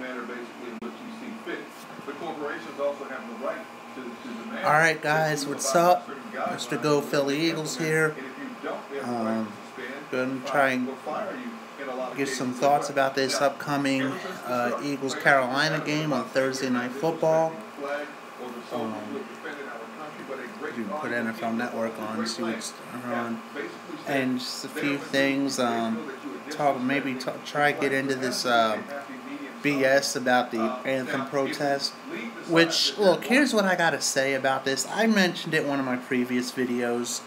manner, basically, in which you see fit. The corporations also have the right to demand. All right, guys, what's up? Mr. Go Philly Eagles here. Going to try and get some thoughts about this upcoming Eagles-Carolina game on Thursday Night Football. You put NFL Network on, see what's on, and just a few things. Try to get into this BS about the anthem protest. Which, look, here's what I gotta say about this. I mentioned it in one of my previous videos.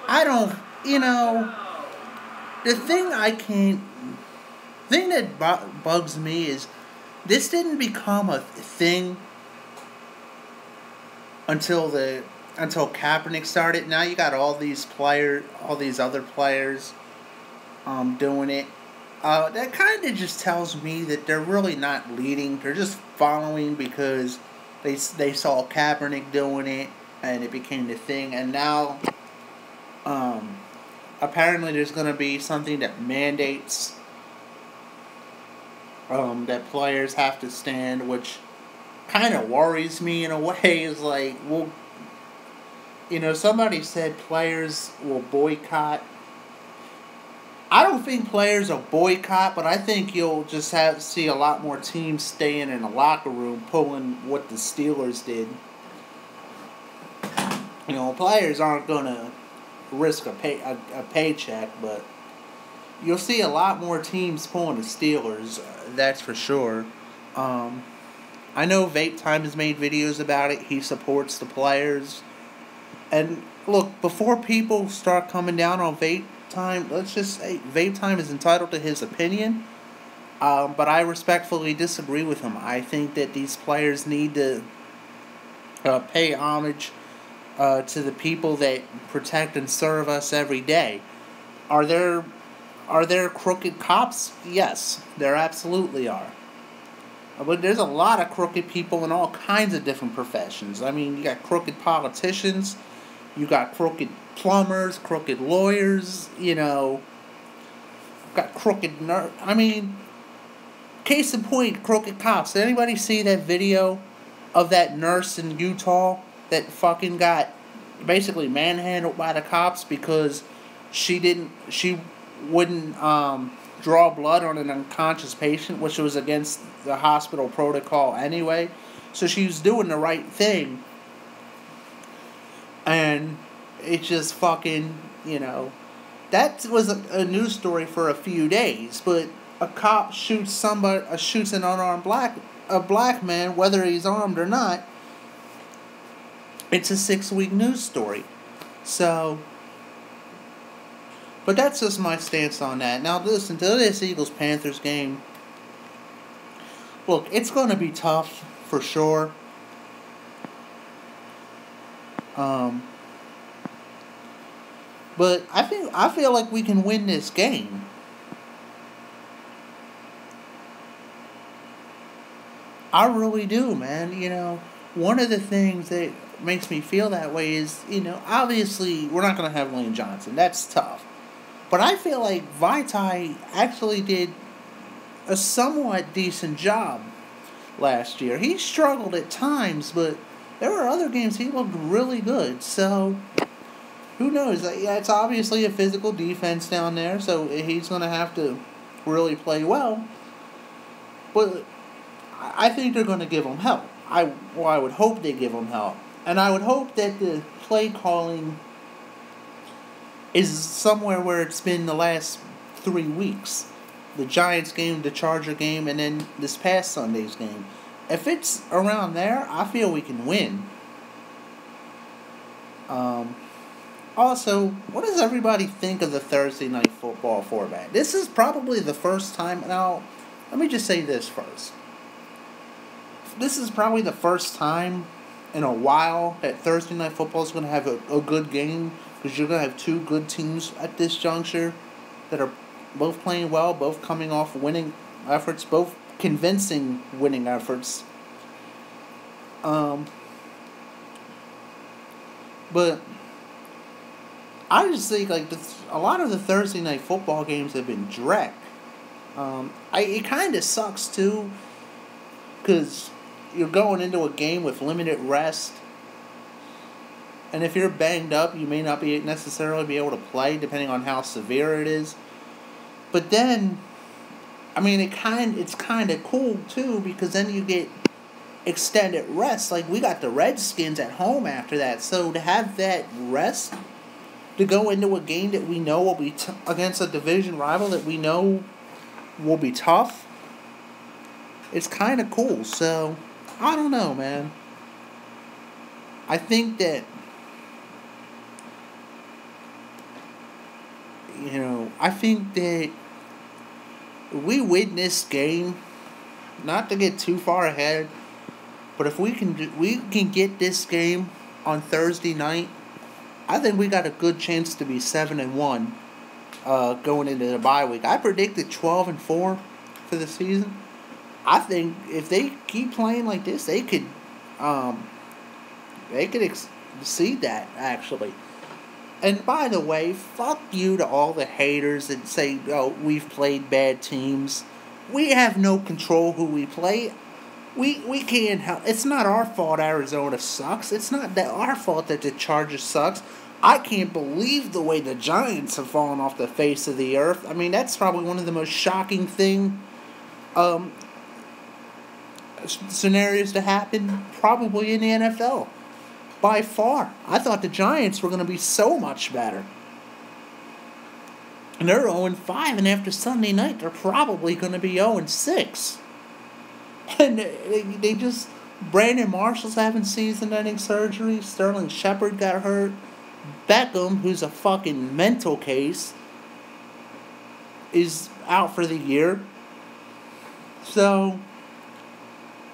I don't, the thing that bugs me is this didn't become a thing until Kaepernick started. Now you got all these other players doing it. That kind of just tells me that they're really not leading. They're just following because they saw Kaepernick doing it and it became the thing. And now, apparently there's going to be something that mandates that players have to stand, which kind of worries me in a way. Is like, well, somebody said players will boycott. I don't think players will boycott, but I think you'll just see a lot more teams staying in the locker room pulling what the Steelers did. Players aren't going to risk a paycheck, but you'll see a lot more teams pulling the Steelers, that's for sure. I know Vape Time has made videos about it. He supports the players. And look, before people start coming down on Vape Time, let's just say Vape Time is entitled to his opinion. But I respectfully disagree with him. I think that these players need to pay homage to the people that protect and serve us every day. Are there crooked cops? Yes, there absolutely are. But there's a lot of crooked people in all kinds of different professions. I mean, you got crooked politicians, you got crooked plumbers, crooked lawyers, got crooked case in point, crooked cops. Did anybody see that video of that nurse in Utah that fucking got basically manhandled by the cops because she wouldn't draw blood on an unconscious patient, which was against the hospital protocol anyway. So she was doing the right thing. And it just fucking, that was a news story for a few days. But a cop shoots an unarmed black man, whether he's armed or not. It's a 6-week news story. So, but that's just my stance on that. Now listen, to this Eagles-Panthers game, look, it's going to be tough for sure. But I feel like we can win this game. I really do, man. One of the things that makes me feel that way is, obviously we're not going to have Lane Johnson. That's tough. But I feel like Vitae actually did a somewhat decent job last year. He struggled at times, but there were other games he looked really good. So, who knows? Yeah, it's obviously a physical defense down there, so he's going to have to really play well. But I think they're going to give him help. I would hope they give him help. And I would hope that the play calling is somewhere where it's been the last 3 weeks. The Giants game, the Charger game, and then this past Sunday's game. If it's around there, I feel we can win. Also, what does everybody think of the Thursday Night Football format? This is probably the first time. Now, let me just say this first. This is probably the first time in a while that Thursday Night Football is going to have a good game, because you're going to have two good teams at this juncture that are both playing well, both coming off winning efforts, both convincing winning efforts. But I just think a lot of the Thursday Night Football games have been dreck. It kind of sucks too, because you're going into a game with limited rest, and if you're banged up, you may not be necessarily be able to play, depending on how severe it is. But then, I mean, it's kind of cool too, because then you get extended rest. Like, we got the Redskins at home after that, so to have that rest to go into a game that we know will be against a division rival that we know will be tough, it's kind of cool. So I don't know, man. I think that, I think that we win this game, not to get too far ahead, but if we can get this game on Thursday night, I think we got a good chance to be 7-1 going into the bye week. I predicted 12-4 for the season. I think if they keep playing like this, they could exceed that, actually. And by the way, fuck you to all the haters that say, "Oh, we've played bad teams." We have no control who we play. We can't help. It's not our fault Arizona sucks. It's not that our fault that the Chargers sucks. I can't believe the way the Giants have fallen off the face of the earth. I mean, that's probably one of the most shocking scenarios to happen probably in the NFL. By far. I thought the Giants were going to be so much better. And they're 0-5, and after Sunday night, they're probably going to be 0-6. And they just... Brandon Marshall's having season-ending surgery. Sterling Shepard got hurt. Beckham, who's a fucking mental case, is out for the year. So...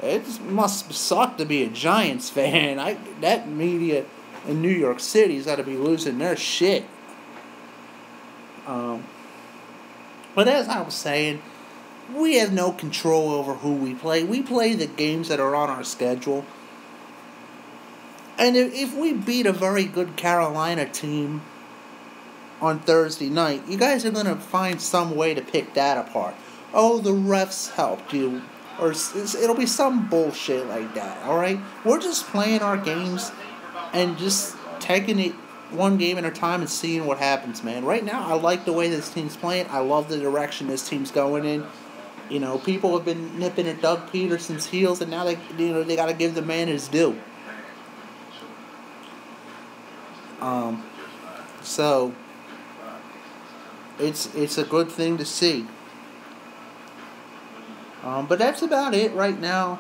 it must suck to be a Giants fan. That media in New York City's got to be losing their shit. But as I was saying, we have no control over who we play. We play the games that are on our schedule. And if we beat a very good Carolina team on Thursday night, you guys are going to find some way to pick that apart. Oh, the refs helped you. Or it'll be some bullshit like that, alright? We're just playing our games and just taking it one game at a time and seeing what happens, man. Right now, I like the way this team's playing. I love the direction this team's going in. People have been nipping at Doug Peterson's heels, and now they got to give the man his due. So it's a good thing to see. But that's about it right now.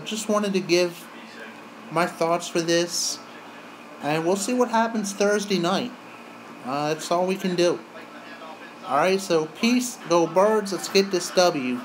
Just wanted to give my thoughts for this. And we'll see what happens Thursday night. That's all we can do. Alright, so peace. Go Birds. Let's get this W.